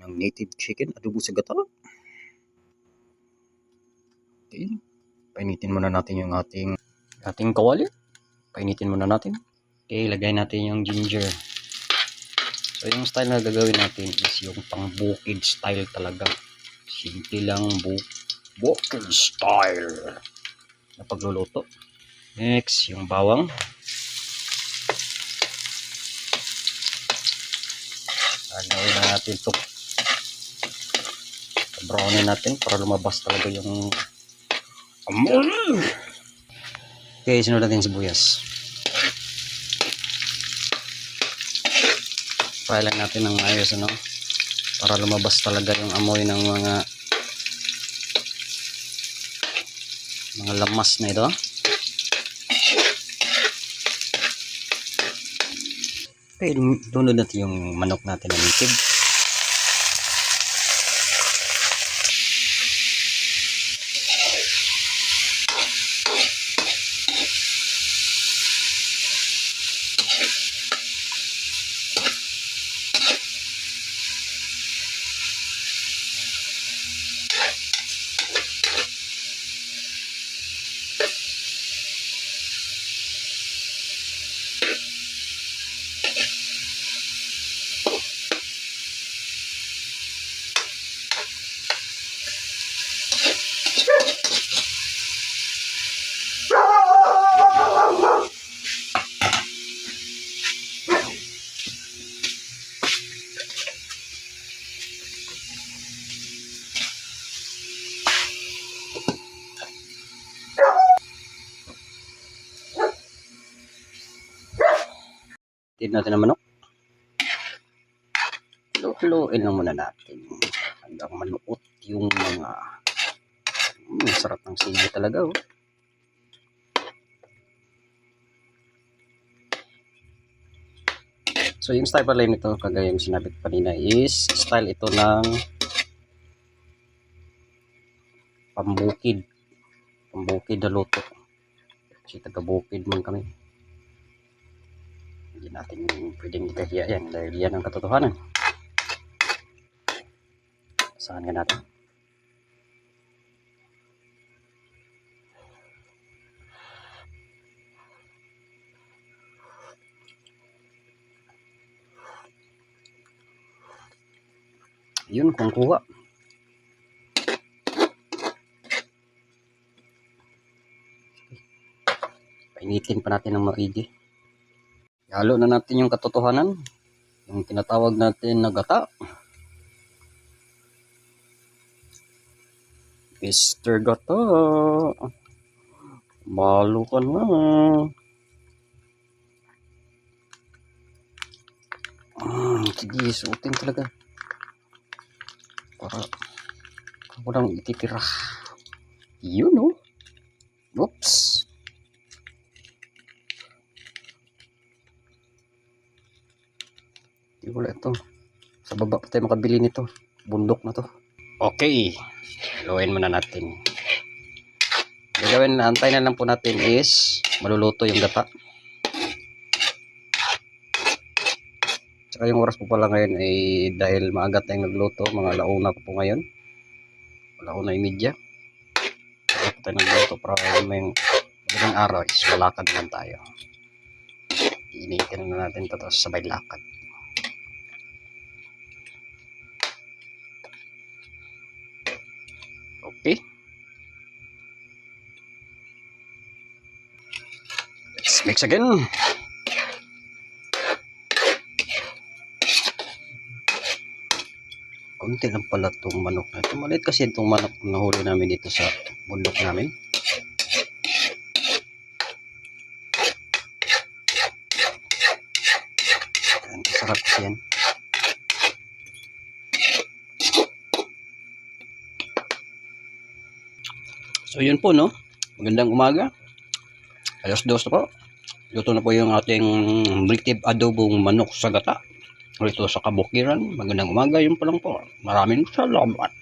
ng native chicken, adobo sa gata. Okay. Painitin muna natin yung ating kawali. Painitin muna natin. Okay, lagay natin yung ginger. So, yung style na gagawin natin is yung pang bukid style talaga. Simple lang bukid style na pagluluto. Next, yung bawang. Lagawin na natin ito. Brownin natin para lumabas talaga yung amoy. Okay, sunod natin sibuyas. Fry lang natin ng ayos, ano, para lumabas talaga yung amoy ng mga lamas na ito. Okay, lunod natin yung manok natin na native. Tignan natin ang manok. Lutuin lang muna natin hanggang manuot yung mga sarap ng sili talaga, oh. So yung style pala nito, kagaya yung sinabi ko kanina, is style ito ng pambukid na luto kasi taga-bukid man kami. Hindi natin pwedeng ikahiya yan dahil yan ang katotohanan. Saan ka natin? Yun, kung kuha. Painitin pa natin ng maigi. Halo na natin yung katotohanan, yung tinatawag natin na gata. Mr. Gata, malo ka na. Sige, suotin talaga para ako lang ititira. Yun, oh. Oops. Di wala ito. Sa baba pa tayo makabili nito. Bundok na to. Okay. Haluin muna natin. Gagawin na, antay na lang po natin is maluluto yung gata. Tsaka yung oras po pala ngayon ay dahil maaga tayong nagluto, mga alauna po ngayon. Alauna yung media. Kaya po tayo nagluto para may magandang araw is malakad naman tayo. Initin na natin ito tapos sabay lakad. Okay. Let's mix again. Kunti lang pala itong manok na ito. Maliit kasi itong manok na nahuli namin dito sa bundok namin. Ang sarap kasi yan. So yun po, no. Magandang umaga. Alas-dos na po. Luto na po yung ating native adobong manok sa gata. Dito sa Kabukiran. Magandang umaga, yun pa lang po. Maraming salamat.